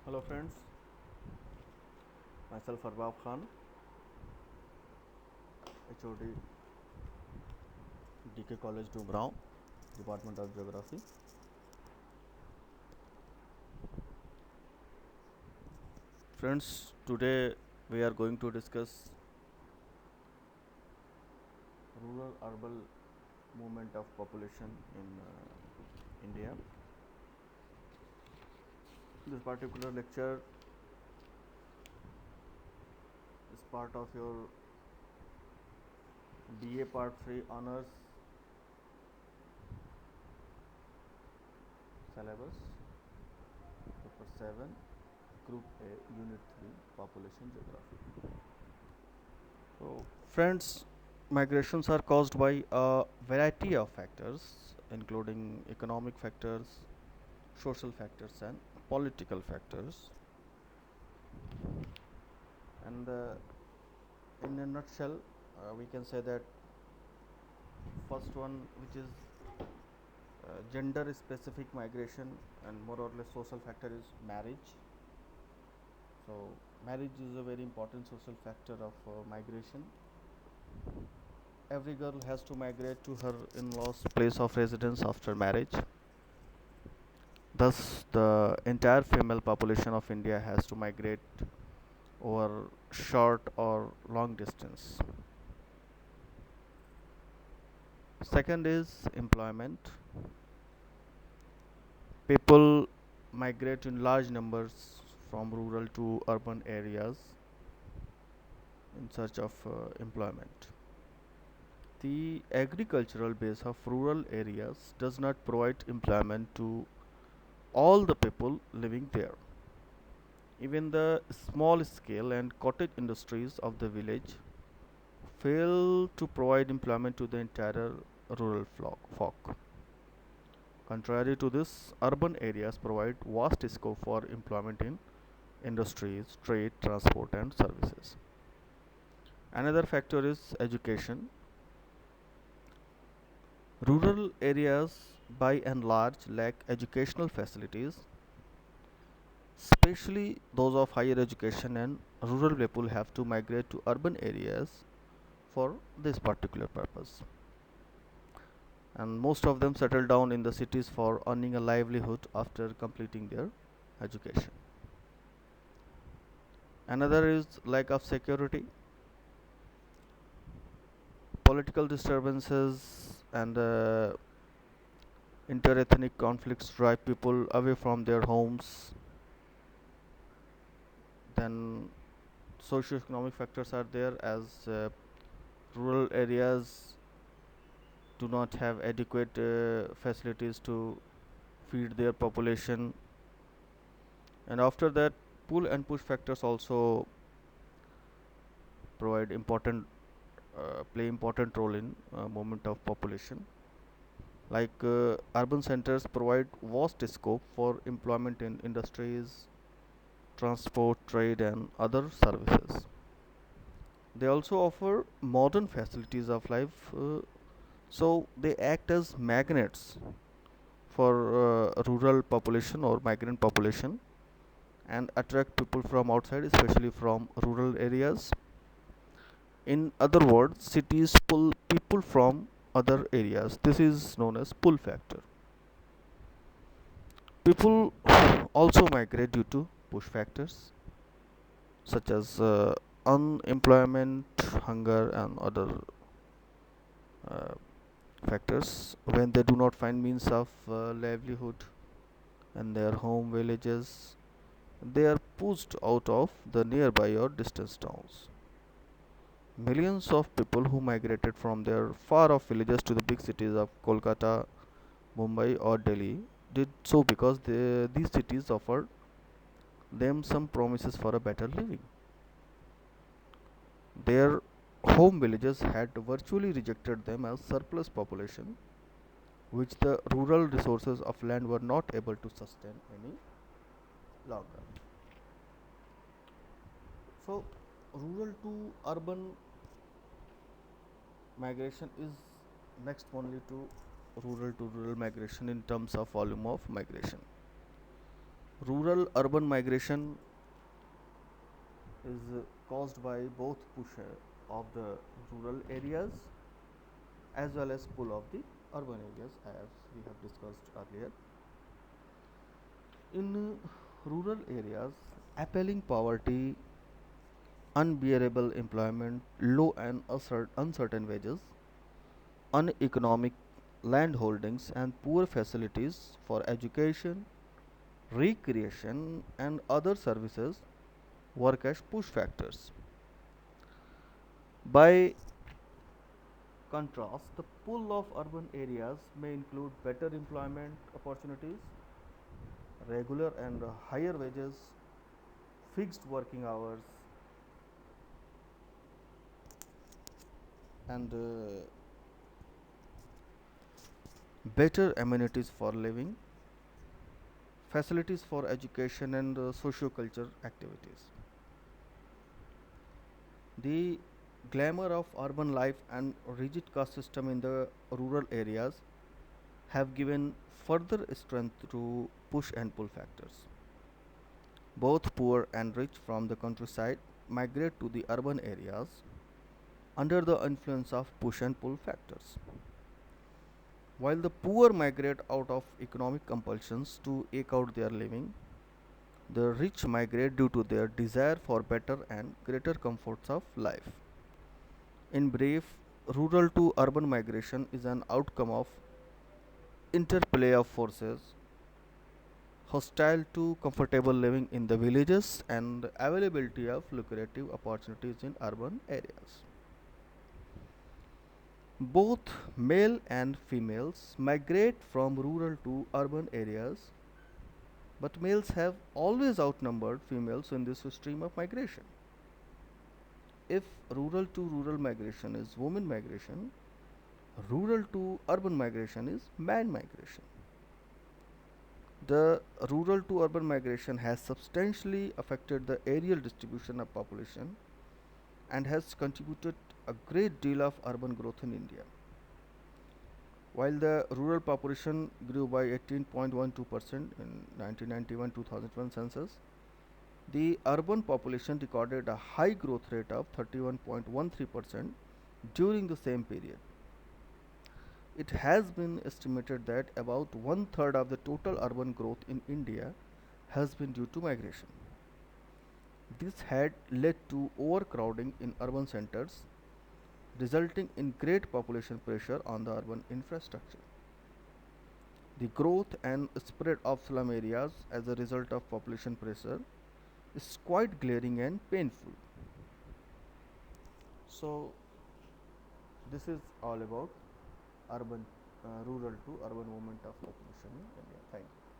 Hello friends, myself Arbab Khan, HOD DK College Dumrao, Department of Geography. Friends, today we are going to discuss rural urban movement of population in India. This particular lecture is part of your BA Part 3 Honors syllabus, Paper 7, Group A, Unit 3, Population Geography. So, friends, migrations are caused by a variety of factors, including economic factors, social factors, and political factors. And in a nutshell, we can say that first one, which is gender specific migration, and more or less social factor, is marriage. So, marriage is a very important social factor of migration. Every girl has to migrate to her in law's place of residence after marriage. Thus, the entire female population of India has to migrate over short or long distance. Second is employment. People migrate in large numbers from rural to urban areas in search of employment. The agricultural base of rural areas does not provide employment to all the people living there. Even the small scale and cottage industries of the village fail to provide employment to the entire rural folk. Contrary to this, urban areas provide vast scope for employment in industries, trade, transport, and services. Another factor is education. Rural areas, by and large, lack educational facilities, especially those of higher education, and rural people have to migrate to urban areas for this particular purpose. And most of them settle down in the cities for earning a livelihood after completing their education. Another is lack of security. Political disturbances and interethnic conflicts drive people away from their homes. Then socio-economic factors are there, as rural areas do not have adequate facilities to feed their population. And after that, pull and push factors also provide important play important role in movement of population. Like urban centers provide vast scope for employment in industries, transport, trade, and other services. They also offer modern facilities of life, so they act as magnets for rural population or migrant population and attract people from outside, especially from rural areas. In other words, cities pull people from other areas. This is known as pull factor. People also migrate due to push factors such as unemployment, hunger, and other uh, factors. When they do not find means of livelihood in their home villages, they are pushed out of the nearby or distant towns. Millions of people who migrated from their far off villages to the big cities of Kolkata, Mumbai, or Delhi did so because these cities offered them some promises for a better living. Their home villages had virtually rejected them as surplus population, which the rural resources of land were not able to sustain any longer. So, rural to urban migration is next only to rural migration in terms of volume of migration. Rural urban migration is caused by both push of the rural areas as well as pull of the urban areas, as we have discussed earlier. In rural areas, appalling poverty, unbearable employment, low and uncertain wages, uneconomic land holdings, and poor facilities for education, recreation, and other services work as push factors. By contrast, the pull of urban areas may include better employment opportunities, regular and higher wages, fixed working hours, and better amenities for living, facilities for education, and socio-culture activities. The glamour of urban life and rigid caste system in the rural areas have given further strength to push and pull factors. Both poor and rich from the countryside migrate to the urban areas under the influence of push and pull factors. While the poor migrate out of economic compulsions to eke out their living, the rich migrate due to their desire for better and greater comforts of life. In brief, rural to urban migration is an outcome of interplay of forces hostile to comfortable living in the villages and availability of lucrative opportunities in urban areas. Both male and females migrate from rural to urban areas, but males have always outnumbered females in this stream of migration. If rural to rural migration is women migration, rural to urban migration is man migration. The rural to urban migration has substantially affected the areal distribution of population and has contributed a great deal of urban growth in India. While the rural population grew by 18.12% in 1991-2001 census, the urban population recorded a high growth rate of 31.13% during the same period. It has been estimated that about one third of the total urban growth in India has been due to migration. This had led to overcrowding in urban centers, resulting in great population pressure on the urban infrastructure. The growth and spread of slum areas as a result of population pressure is quite glaring and painful. So, this is all about urban, rural to urban movement of population in India. Thank you.